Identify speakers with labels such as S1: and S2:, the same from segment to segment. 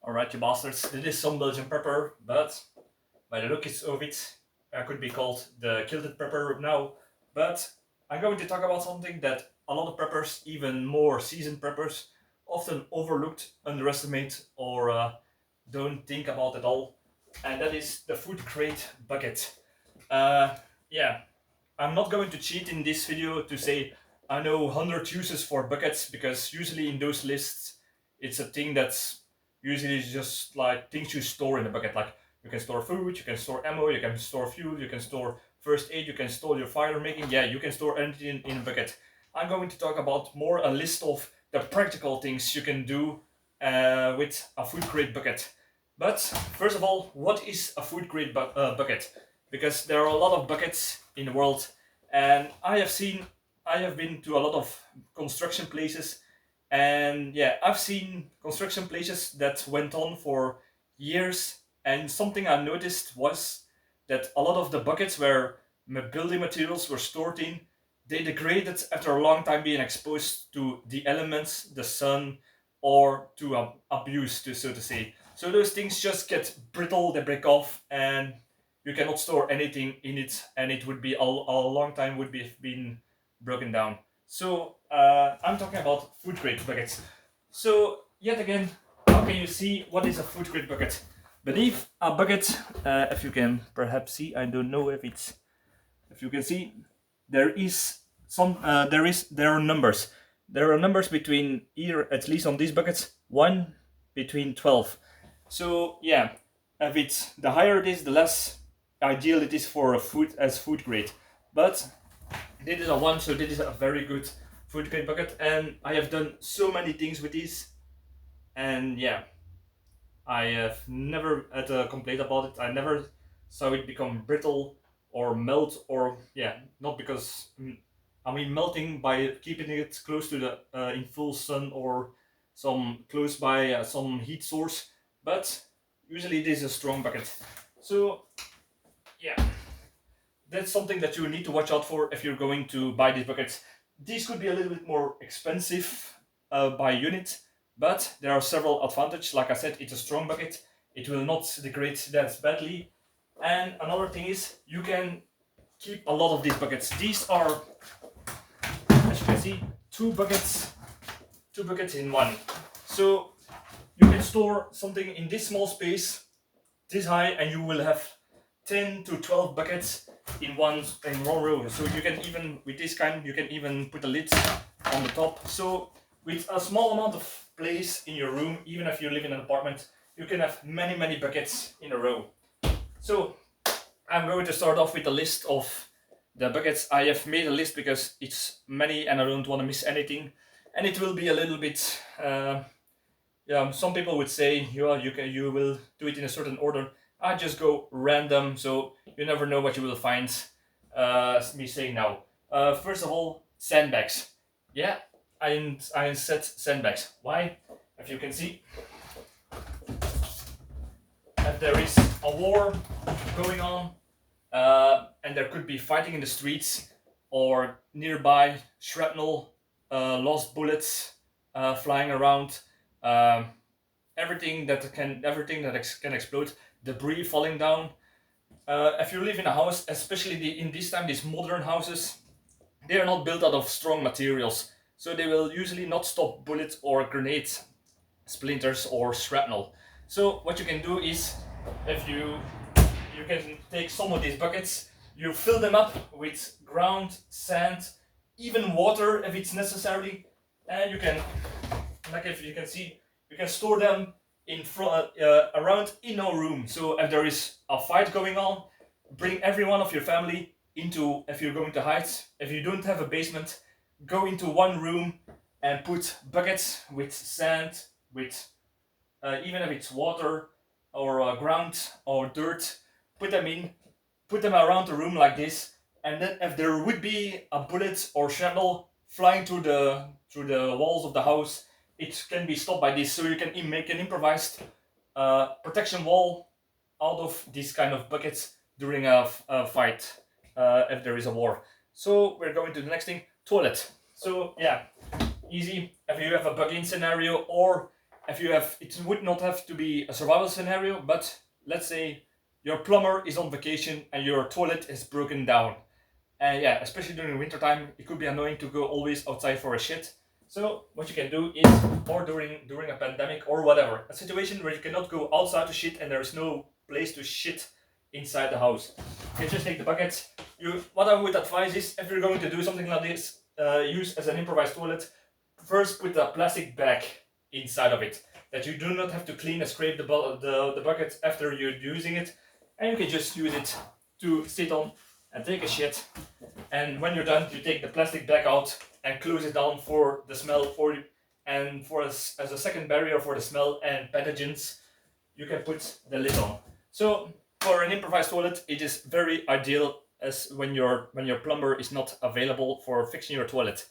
S1: Alright, you bastards, this is Some-Belgian-prepper, but by the look of it, I could be called the Kilted Prepper now. But I'm going to talk about something that a lot of preppers, even more seasoned preppers, often overlooked, underestimate, or don't think about at all, and that is the food crate bucket. Uh, yeah, I'm not going to cheat in this video to say I know 100 uses for buckets, because usually in those lists it's a thing that's usually just like things you store in a bucket. Like you can store food, you can store ammo, you can store fuel, you can store first aid, you can store your fire making. Yeah, you can store anything in a bucket. I'm going to talk about more a list of the practical things you can do with a food grade bucket. But first of all, what is a food grade bucket? Because there are a lot of buckets in the world, and I have been to a lot of construction places, and yeah, I've seen construction places that went on for years, and something I noticed was that a lot of the buckets where building materials were stored in, they degraded after a long time being exposed to the elements, the sun, or to abuse, so to say. So those things just get brittle, they break off, and you cannot store anything in it, and it would be a long time would be been broken down. So I'm talking about food grade buckets. So yet again, how can you see what is a food grade bucket? Beneath a bucket, if you can perhaps see, I don't know if you can see, there is there are numbers. There are numbers between here, at least on these buckets, 1 between 12. So yeah, if it's the higher it is, the less ideal it is for a food grade. But this is a 1, so this is a very good food grade bucket, and I have done so many things with these, and yeah, I have never had a complaint about it. I never saw it become brittle or melt, or yeah, not because I mean melting by keeping it close to the in full sun, or some close by some heat source. But usually this is a strong bucket. So yeah, that's something that you need to watch out for if you're going to buy these buckets. These could be a little bit more expensive by unit, but there are several advantages. Like I said, it's a strong bucket. It will not degrade that badly. And another thing is you can keep a lot of these buckets. These are, as you can see, two buckets in one. So you can store something in this small space, this high, and you will have 10 to 12 buckets in one row. So you can even, with this kind, you can even put a lid on the top. So with a small amount of place in your room, even if you live in an apartment, you can have many buckets in a row. So I'm going to start off with a list of the buckets. I have made a list because it's many and I don't want to miss anything, and it will be a little bit yeah, some people would say you will do it in a certain order. I just go random, so you never know what you will find. Me saying now. First of all, sandbags. Yeah, I set sandbags. Why? If you can see, if there is a war going on, and there could be fighting in the streets or nearby, shrapnel, lost bullets flying around, um, everything that can explode, debris falling down. If you live in a house, especially in this time, these modern houses, they are not built out of strong materials, so they will usually not stop bullets or grenades, splinters or shrapnel. So what you can do is, if you can take some of these buckets, you fill them up with ground, sand, even water if it's necessary, and you can, like if you can see, you can store them in front around in a room. So if there is a fight going on, bring every one of your family into, if you're going to hide, if you don't have a basement, go into one room and put buckets with sand, with even if it's water or ground or dirt, put them in, put them around the room like this, and then if there would be a bullet or shrapnel flying through the walls of the house, it can be stopped by this. So you can make an improvised protection wall out of these kind of buckets during a fight, if there is a war. So we're going to the next thing, toilet. So yeah, easy. If you have a bug-in scenario, or if you have, it would not have to be a survival scenario, but let's say your plumber is on vacation and your toilet is broken down. And yeah, especially during wintertime, it could be annoying to go always outside for a shit. So what you can do is, or during a pandemic or whatever, a situation where you cannot go outside to shit and there is no place to shit inside the house. You can just take the bucket. What I would advise is, if you're going to do something like this, use as an improvised toilet, first put a plastic bag inside of it, that you do not have to clean and scrape the bucket after you're using it, and you can just use it to sit on and take a shit. And when you're done, you take the plastic bag out and close it down for the smell and as a second barrier for the smell and pathogens, you can put the lid on. So for an improvised toilet, it is very ideal as when your plumber is not available for fixing your toilet.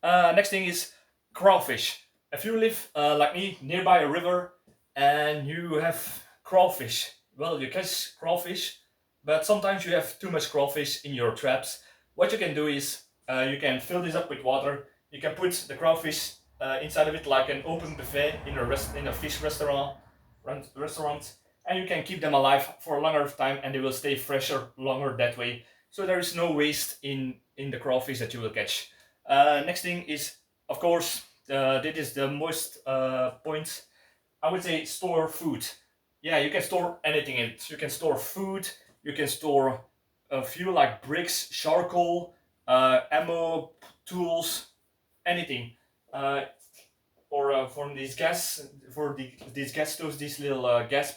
S1: Next thing is crawfish. If you live like me nearby a river and you have crawfish, well, you catch crawfish, but sometimes you have too much crawfish in your traps. What you can do is you can fill this up with water. You can put the crawfish inside of it like an open buffet in a fish restaurant, and you can keep them alive for a longer time, and they will stay fresher longer that way. So there is no waste in the crawfish that you will catch. Next thing is, of course, this is the most point. I would say store food. Yeah, you can store anything in it. You can store food. You can store fuel like bricks, charcoal, ammo, tools, anything. Or from these these gas stoves, these little gas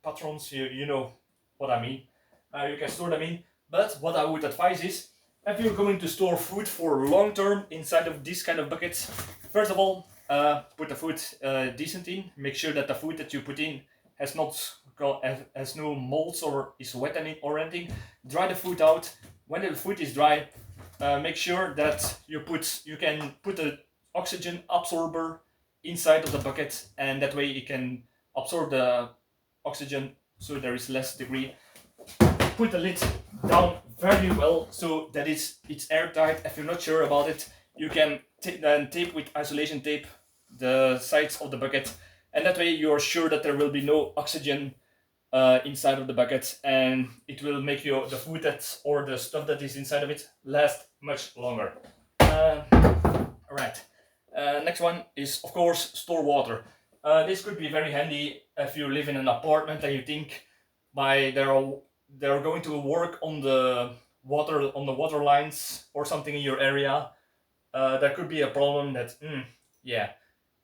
S1: patrons. You know what I mean. You can store them in. But what I would advise is, if you're going to store food for long term inside of these kind of buckets, first of all, put the food decent in. Make sure that the food that you put in has no molds or is wet in it or anything. Dry the food out. When the food is dry, make sure that you can put an oxygen absorber inside of the bucket, and that way it can absorb the oxygen, so there is less debris. Put the lid down very well so that it's airtight. If you're not sure about it, you can then tape with isolation tape the sides of the bucket, and that way you're sure that there will be no oxygen inside of the bucket, and it will make the food or the stuff that is inside of it last much longer. Alright. Next one is, of course, store water. This could be very handy if you live in an apartment and you think they're going to work on the water lines or something in your area. That could be a problem that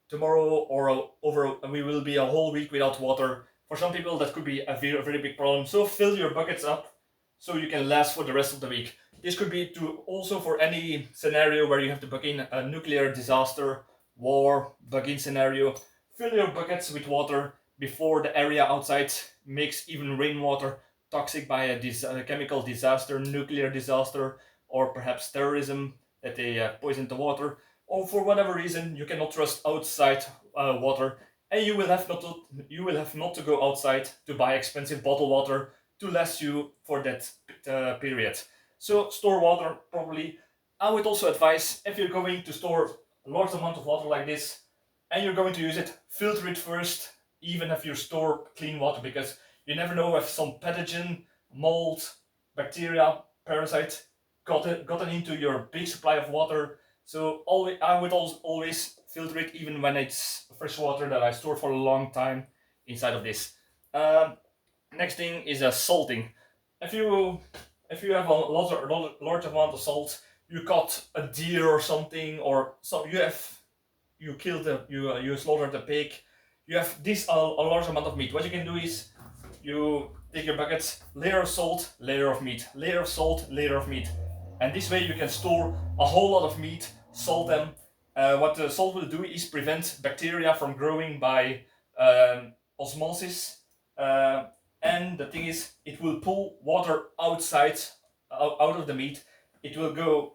S1: tomorrow or we will be a whole week without water. For some people that could be a very, very big problem. So fill your buckets up so you can last for the rest of the week. This could be also for any scenario where you have to book in a nuclear disaster, war, bug-in scenario. Fill your buckets with water before the area outside makes even rainwater toxic by a chemical disaster, nuclear disaster, or perhaps terrorism, that they poison the water, or for whatever reason you cannot trust outside water, and you will have not to go outside to buy expensive bottled water to last you for that period. So store water properly. I would also advise, if you're going to store a large amount of water like this and you're going to use it, filter it first, even if you store clean water, because you never know if some pathogen, mold, bacteria, parasite gotten into your big supply of water. So I would always filter it, even when it's fresh water that I stored for a long time inside of this. Next thing is salting. If you have a large amount of salt, you caught a deer or something, or you slaughtered a pig. You have a large amount of meat. What you can do is you take your buckets, layer of salt, layer of meat, layer of salt, layer of meat, and this way you can store a whole lot of meat, salt them. What the salt will do is prevent bacteria from growing by osmosis, and the thing is, it will pull water out of the meat. It will go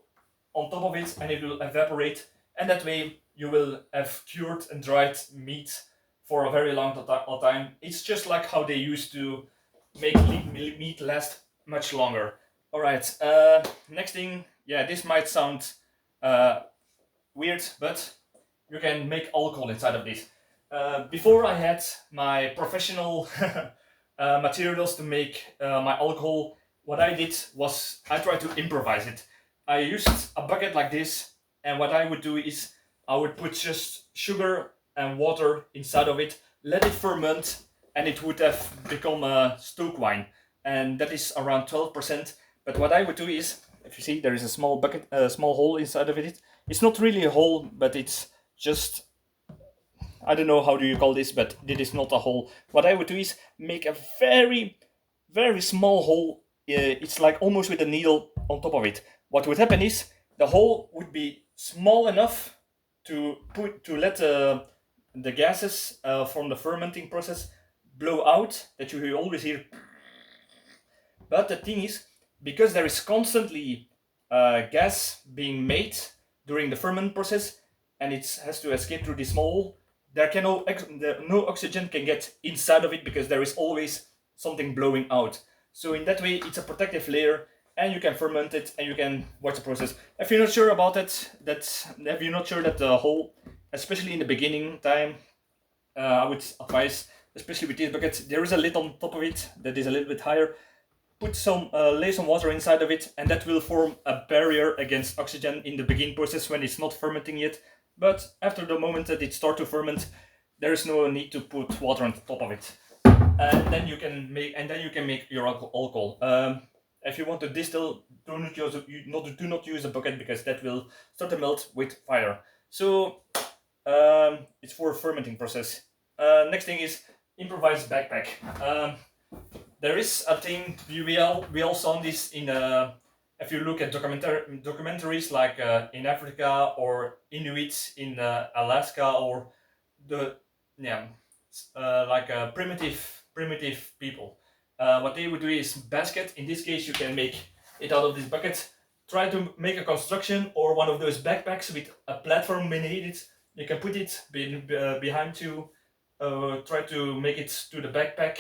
S1: on top of it and it will evaporate, and that way you will have cured and dried meat for a very long time. It's just like how they used to make meat last much longer. Alright, next thing, this might sound weird, but you can make alcohol inside of this. Before I had my professional materials to make my alcohol, what I did was I tried to improvise it. I used a bucket like this, and what I would do is I would put just sugar and water inside of it, let it ferment, and it would have become a stoke wine, and that is around 12%. But what I would do is, if you see, there is a small bucket, a small hole inside of it. It's not really a hole, but it's just, I don't know how do you call this, but it is not a hole. What I would do is make a very, very small hole. It's like almost with a needle on top of it. What would happen is the hole would be small enough to let the gases from the fermenting process blow out, that you will always hear. But the thing is, because there is constantly gas being made during the ferment process, and it has to escape through this small hole, no oxygen can get inside of it because there is always something blowing out. So in that way, it's a protective layer, and you can ferment it, and you can watch the process. If you're not sure about it, if you're not sure that the hole, especially in the beginning time, I would advise, especially with these buckets, there is a lid on top of it that is a little bit higher. Put some, lay some water inside of it, and that will form a barrier against oxygen in the beginning process when it's not fermenting yet. But after the moment that it starts to ferment, there is no need to put water on top of it, and then you can make your alcohol. If you want to distill, do not use a bucket, because that will start to melt with fire. So it's for fermenting process. Next thing is improvised backpack. There is a thing we all saw this in if you look at documentaries like in Africa, or Inuits in Alaska, or the primitive people. What they would do is basket. In this case, you can make it out of this bucket. Try to make a construction or one of those backpacks with a platform beneath it. You can put it behind you. Try to make it to the backpack.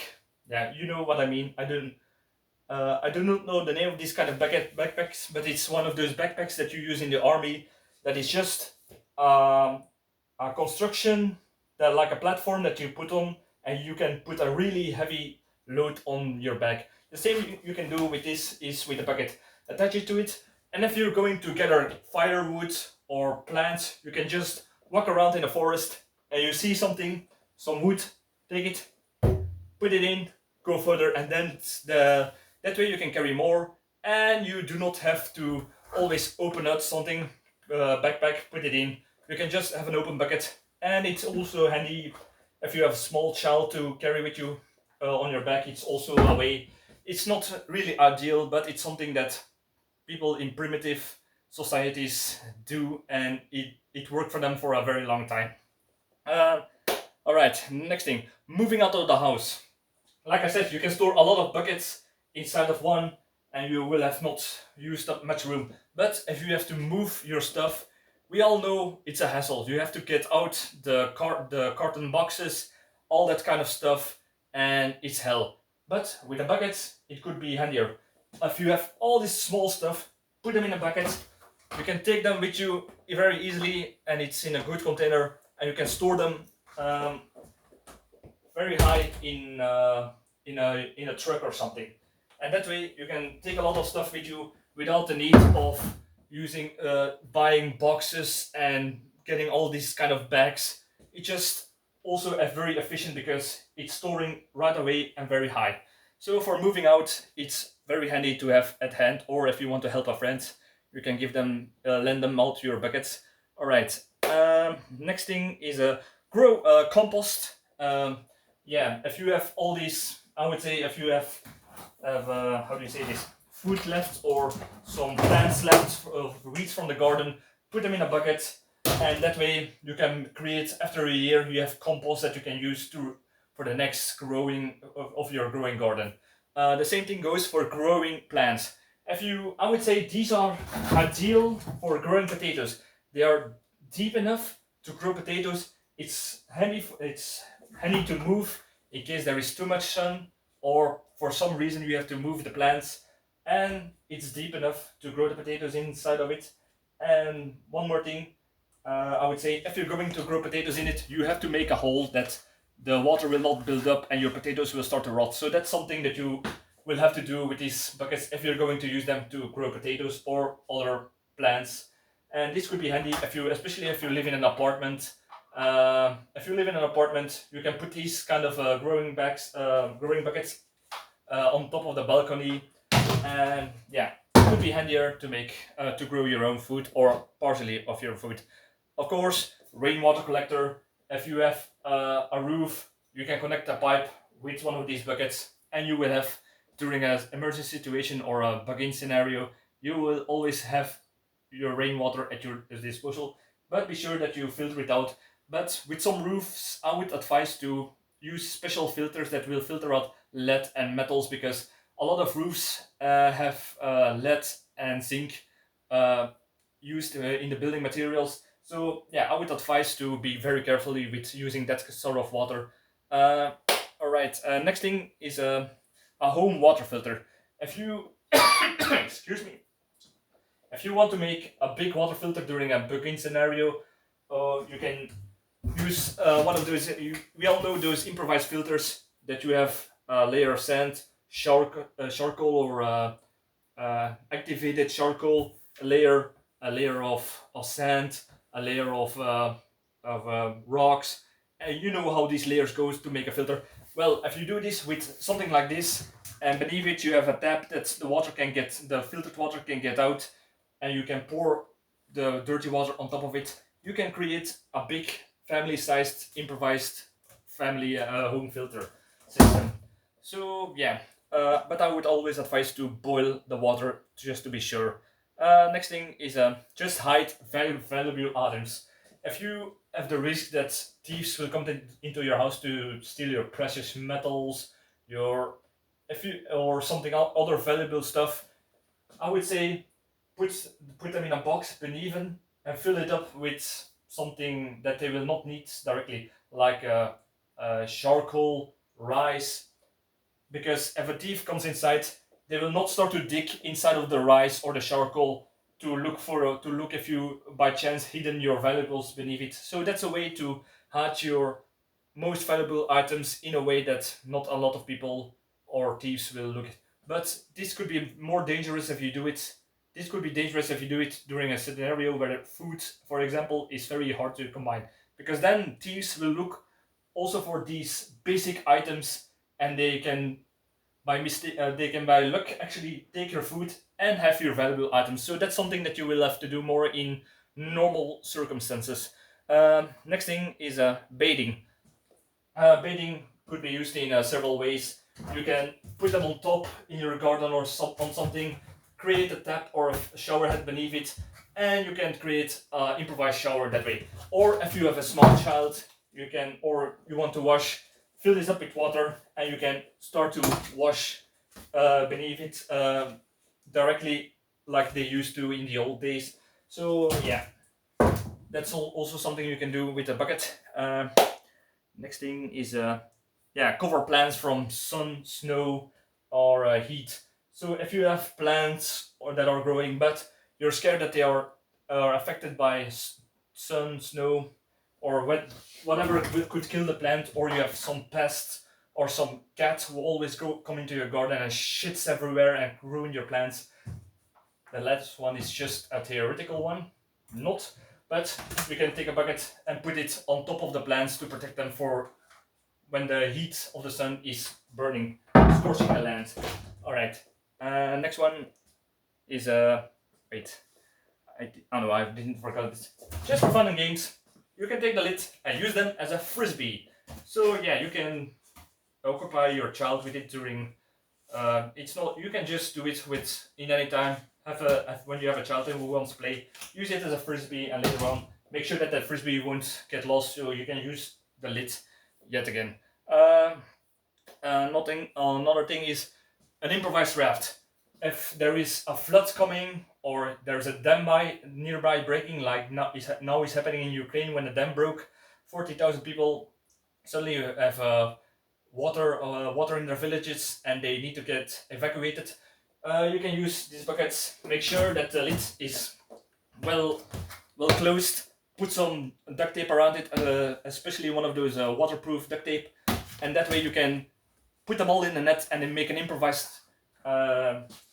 S1: Yeah, you know what I mean. I do not know the name of this kind of backpacks, but it's one of those backpacks that you use in the army. That is just a construction, that like a platform that you put on, and you can put a really heavy load on your back. The same you can do with this is with a bucket. Attach it to it, and if you're going to gather firewood or plants, you can just walk around in the forest and you see something, some wood, take it, put it in, go further, and then that way you can carry more, and you do not have to always open up something, backpack, put it in. You can just have an open bucket, and it's also handy if you have a small child to carry with you on your back. It's also a way. It's not really ideal, but it's something that people in primitive societies do, and it worked for them for a very long time. All right, next thing, moving out of the house. Like I said, you can store a lot of buckets inside of one, and you will have not used up much room. But if you have to move your stuff, we all know it's a hassle. You have to get out the carton boxes, all that kind of stuff, and it's hell. But with a bucket, it could be handier. If you have all this small stuff, put them in a bucket. You can take them with you very easily, and it's in a good container, and you can store them very high in a truck or something, and that way you can take a lot of stuff with you without the need of using buying boxes and getting all these kind of bags. It's just also very efficient because it's storing right away and very high. So for moving out, it's very handy to have at hand, or if you want to help a friend, you can give them lend them out your buckets. All right. Next thing is a compost. Yeah, if you have all these, I would say if you have how do you say this, food left or some plants left, weeds from the garden, put them in a bucket, and that way you can create, after a year, you have compost that you can use for the next growing of your growing garden. The same thing goes for growing plants. I would say these are ideal for growing potatoes. They are deep enough to grow potatoes. It's handy to move in case there is too much sun, or for some reason you have to move the plants, and it's deep enough to grow the potatoes inside of it. And one more thing, I would say if you're going to grow potatoes in it, you have to make a hole that the water will not build up and your potatoes will start to rot. So that's something that you will have to do with these buckets if you're going to use them to grow potatoes or other plants. And this could be handy if you, especially if you live in an apartment. If you live in an apartment, you can put these kind of growing buckets on top of the balcony, and yeah, it could be handier to make to grow your own food or partially of your food. Of course, rainwater collector. If you have a roof, you can connect a pipe with one of these buckets, and you will have, during an emergency situation or a bug-in scenario, you will always have your rainwater at your disposal. But be sure that you filter it out. But with some roofs, I would advise to use special filters that will filter out lead and metals, because a lot of roofs have lead and zinc used in the building materials. So yeah, I would advise to be very carefully with using that sort of water. All right. Next thing is a home water filter. If you excuse me, if you want to make a big water filter during a bug-in scenario, you can use one of those. We all know those improvised filters that you have a layer of sand, charcoal, or activated charcoal, a layer of sand, a layer of rocks, and you know how these layers goes to make a filter. Well, if you do this with something like this, and beneath it you have a tap that the filtered water can get out, and you can pour the dirty water on top of it, you can create a big family-sized improvised family home filter system. So yeah, but I would always advise to boil the water just to be sure. Next thing is just hide valuable items. If you have the risk that thieves will come into your house to steal your precious metals, your if you or something other valuable stuff, I would say put them in a box beneath them and fill it up with something that they will not need directly, like charcoal, rice, because if a thief comes inside, they will not start to dig inside of the rice or the charcoal to look if you by chance hidden your valuables beneath it. So that's a way to hide your most valuable items in a way that not a lot of people or thieves will look. But this could be more dangerous if you do it. This could be dangerous if you do it during a scenario where food, for example, is very hard to combine, because then thieves will look also for these basic items, and they can by luck actually take your food and have your valuable items. So that's something that you will have to do more in normal circumstances. Next thing is baiting. Baiting could be used in several ways. You can put them on top in your garden or on something, create a tap or a shower head beneath it, and you can create an improvised shower that way. Or if you have a small child, you want to wash, fill this up with water, and you can start to wash beneath it directly like they used to in the old days. So yeah, that's also something you can do with a bucket. Next thing is cover plants from sun, snow, or heat. So if you have plants that are growing, but you're scared that they are affected by sun, snow, or whatever could kill the plant, or you have some pests or some cats who always come into your garden and shits everywhere and ruin your plants. The last one is just a theoretical one, not, but you can take a bucket and put it on top of the plants to protect them for when the heat of the sun is burning, scorching the land. All right. Next one is wait. I don't know. I didn't forget this. Just for fun and games, you can take the lid and use them as a frisbee. So yeah, you can occupy your child with it during. It's not. You can just do it with in any time. When you have a child who wants to play, use it as a frisbee, and later on, make sure that the frisbee won't get lost, so you can use the lid yet again. Another thing is an improvised raft. If there is a flood coming or there's a dam nearby breaking, like now is happening in Ukraine when the dam broke, 40,000 people suddenly have water in their villages and they need to get evacuated. You can use these buckets. Make sure that the lid is well closed, put some duct tape around it, especially one of those waterproof duct tape, and that way you can put them all in the net and then make an improvised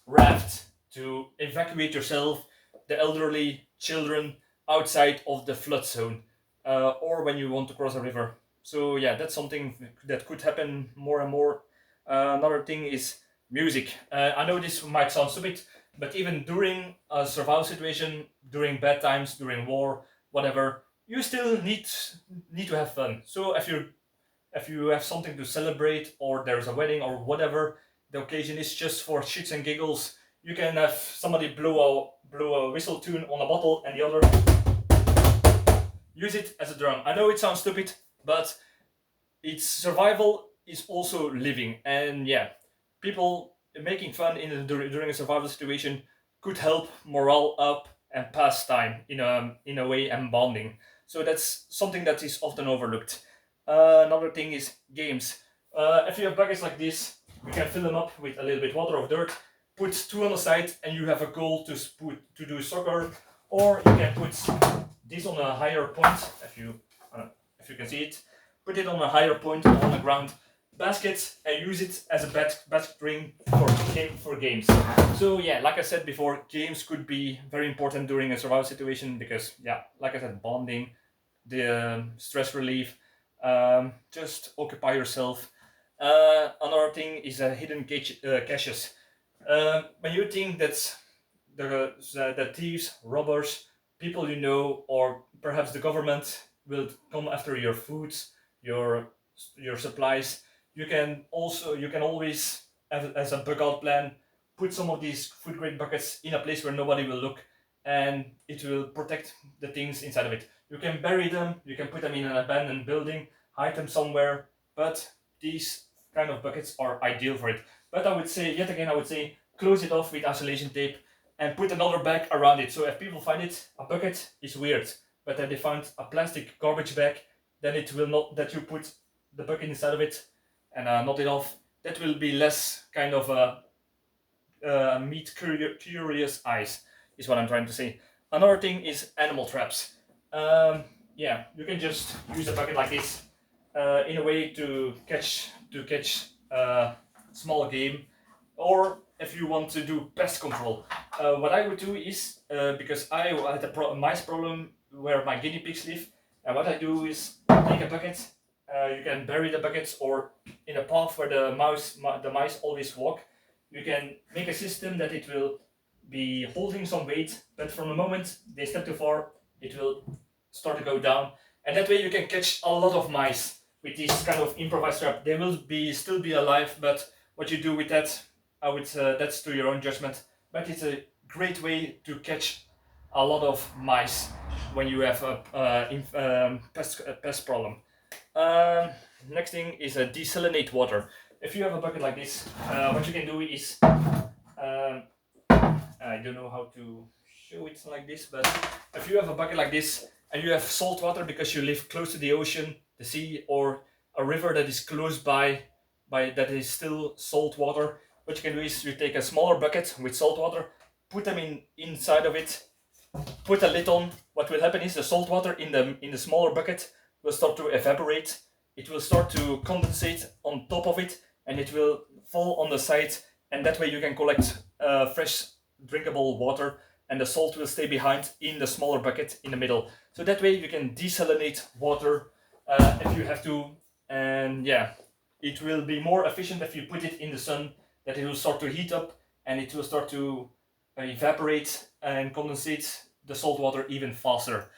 S1: raft to evacuate yourself, the elderly, children outside of the flood zone, or when you want to cross a river. So yeah, that's something that could happen more and more. Another thing is music. I know this might sound stupid, but even during a survival situation, during bad times, during war, whatever, you still need to have fun. So if you have something to celebrate, or there's a wedding or whatever the occasion is, just for shits and giggles, you can have somebody blow a whistle tune on a bottle and the other use it as a drum. I know it sounds stupid, but it's survival is also living, and yeah, people making fun during a survival situation could help morale up and pass time in a way, and bonding. So that's something that is often overlooked. Another thing is games. If you have buckets like this, you can fill them up with a little bit water or dirt, put two on the side, and you have a goal to do soccer. Or you can put this on a higher point, if you can see it. Put it on a higher point on the ground basket and use it as a basket ring for games. So yeah, like I said before, games could be very important during a survival situation because, yeah, like I said, bonding, the stress relief, just occupy yourself. Another thing is hidden caches. When you think that the thieves, robbers, people you know, or perhaps the government will come after your foods, your supplies, you can always, as a bug out plan, put some of these food grade buckets in a place where nobody will look, and it will protect the things inside of it. You can bury them, you can put them in an abandoned building, hide them somewhere, but these kind of buckets are ideal for it. But I would say, close it off with isolation tape and put another bag around it. So if people find it, a bucket is weird, but then they find a plastic garbage bag, then it will not, that you put the bucket inside of it and knot it off, that will be less kind of meet curious eyes, is what I'm trying to say. Another thing is animal traps. Yeah, you can just use a bucket like this in a way to catch small game, or if you want to do pest control. What I would do is, because I had a mice problem where my guinea pigs live, and what I do is take a bucket. You can bury the buckets or in a path where the mice always walk. You can make a system that it will be holding some weight, but from the moment they step too far, it will start to go down, and that way you can catch a lot of mice with this kind of improvised trap. They will still be alive, but what you do with that, that's to your own judgment. But it's a great way to catch a lot of mice when you have a pest problem. Next thing is a desalinate water. If you have a bucket like this, what you can do is, I don't know how to show it like this, but if you have a bucket like this and you have salt water because you live close to the ocean, the sea, or a river that is close by that is still salt water, what you can do is you take a smaller bucket with salt water, put them inside of it, put a lid on. What will happen is the salt water in the smaller bucket will start to evaporate. It will start to condensate on top of it, and it will fall on the side, and that way you can collect fresh drinkable water, and the salt will stay behind in the smaller bucket in the middle. So that way you can desalinate water if you have to, and yeah, it will be more efficient if you put it in the sun, that it will start to heat up and it will start to evaporate and condensate the salt water even faster.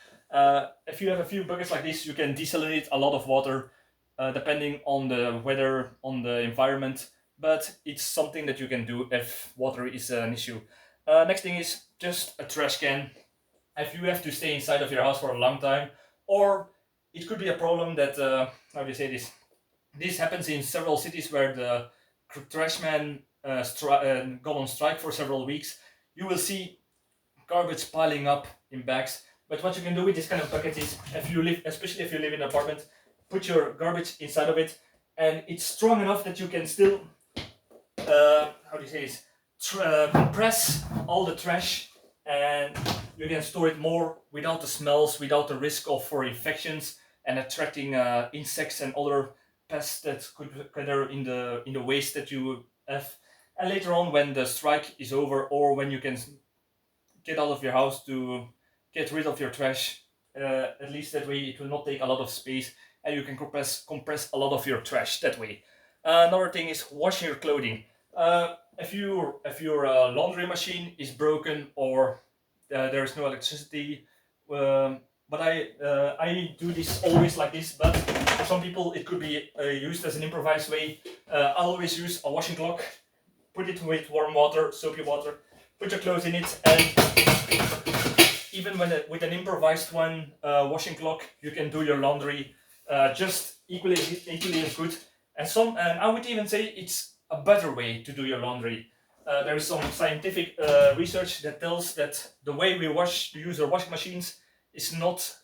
S1: If you have a few buckets like this, you can desalinate a lot of water depending on the weather, on the environment, but it's something that you can do if water is an issue. Next thing is just a trash can. If you have to stay inside of your house for a long time, or it could be a problem that, how do you say this? This happens in several cities where the trash man gone on strike for several weeks. You will see garbage piling up in bags. But what you can do with this kind of bucket is, especially if you live in an apartment, put your garbage inside of it, and it's strong enough that you can still, how do you say this, compress all the trash, and You can store it more without the smells, without the risk of for infections and attracting insects and other pests that could gather in the waste that you have. And later on, when the strike is over, or when you can get out of your house to get rid of your trash, at least that way it will not take a lot of space, and you can compress a lot of your trash that way. Another thing is washing your clothing. If your laundry machine is broken, or there is no electricity, um, but I do this always like this. But for some people it could be used as an improvised way. I always use a washing clock. Put it with warm water, soapy water. Put your clothes in it, and even with an improvised washing clock, you can do your laundry just equally as good. And I would even say it's a better way to do your laundry. There is some scientific research that tells that the way we use our washing machines is not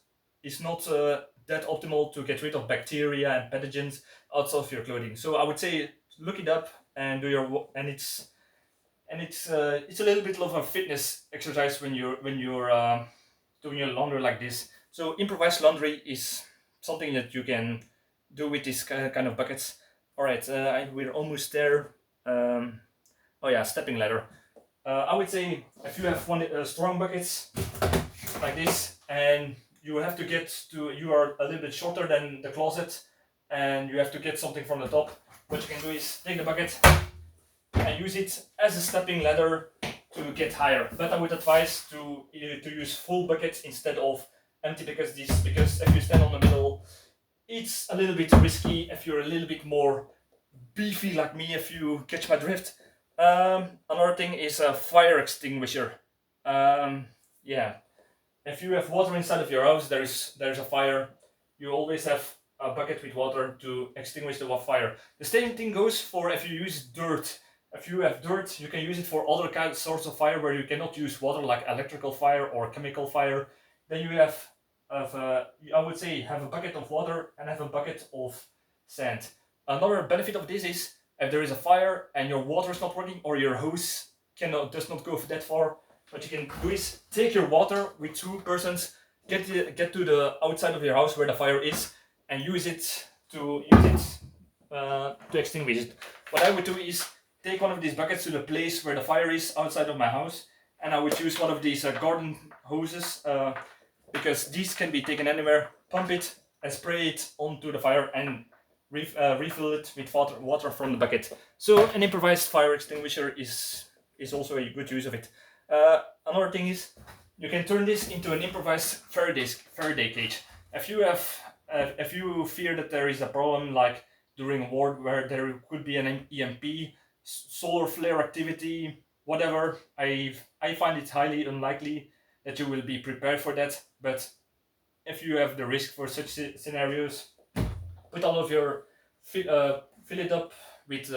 S1: that optimal to get rid of bacteria and pathogens out of your clothing. So I would say look it up and do and it's a little bit of a fitness exercise when you're doing your laundry like this. So improvised laundry is something that you can do with these kind of buckets. All right, we're almost there. Oh yeah, stepping ladder. I would say if you have one strong buckets like this, and you are a little bit shorter than the closet, and you have to get something from the top. What you can do is take the bucket and use it as a stepping ladder to get higher. But I would advise to use full buckets instead of empty buckets. Because if you stand on the middle, it's a little bit risky. If you're a little bit more beefy like me, if you catch my drift. Another thing is a fire extinguisher. Yeah, if you have water inside of your house, there's a fire. You always have a bucket with water to extinguish the fire. The same thing goes for if you use dirt. If you have dirt, you can use it for other sorts of fire where you cannot use water, like electrical fire or chemical fire. Then you I would say, have a bucket of water and have a bucket of sand. Another benefit of this is if there is a fire and your water is not working, or your hose does not go that far, what you can do is take your water with two persons, get to the outside of your house where the fire is, and use it to extinguish it. What I would do is take one of these buckets to the place where the fire is outside of my house, and I would use one of these garden hoses, because these can be taken anywhere, pump it and spray it onto the fire, and refill it with water from the bucket. So an improvised fire extinguisher is also a good use of it. Another thing is you can turn this into an improvised Faraday cage. If you fear that there is a problem, like during a war where there could be an EMP, solar flare activity, whatever, I find it highly unlikely that you will be prepared for that. But if you have the risk for such scenarios, put all of your fill it up with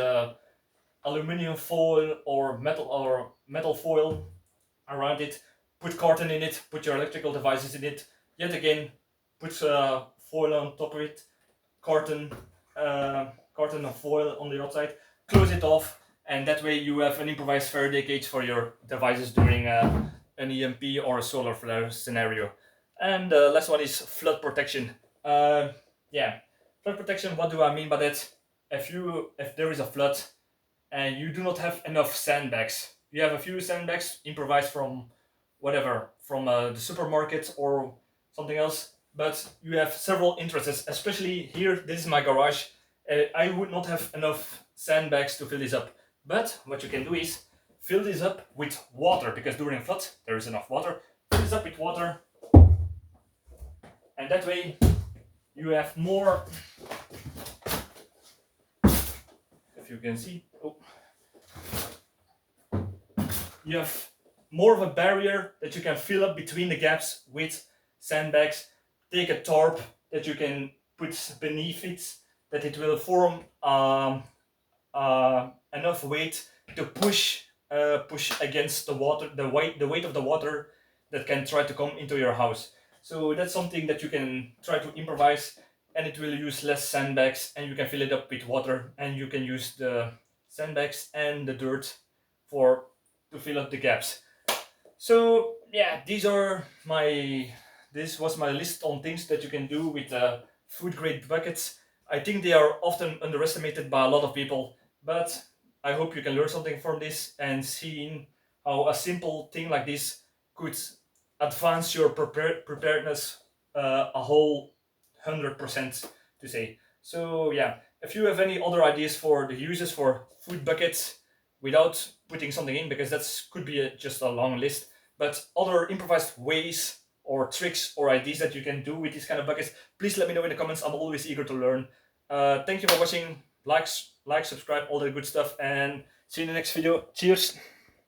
S1: aluminum foil or metal foil around it. Put carton in it. Put your electrical devices in it. Yet again, put foil on top of it. Carton of foil on the outside. Close it off, and that way you have an improvised Faraday cage for your devices during an EMP or a solar flare scenario. And the last one is flood protection. Yeah, flood protection. What do I mean by that? If there is a flood and you do not have enough sandbags, you have a few sandbags improvised from the supermarket or something else, but you have several interests. Especially here, this is my garage. I would not have enough sandbags to fill this up. But what you can do is fill this up with water, because during flood there is enough water. Fill this up with water, and that way you have more. If you can see, you have more of a barrier that you can fill up between the gaps with sandbags. Take a tarp that you can put beneath it, that it will form enough weight to push against the water, the weight of the water that can try to come into your house. So that's something that you can try to improvise, and it will use less sandbags, and you can fill it up with water, and you can use the sandbags and the dirt to fill up the gaps. So yeah, this was my list on things that you can do with food grade buckets. I think they are often underestimated by a lot of people, but I hope you can learn something from this and seeing how a simple thing like this could advance your preparedness a whole 100% to say. So yeah, if you have any other ideas for the uses for food buckets without putting something in, because that's could be just a long list, but other improvised ways or tricks or ideas that you can do with these kind of buckets, please let me know in the comments. I'm always eager to learn. Thank you for watching. Like, subscribe, all that good stuff, and see you in the next video. Cheers.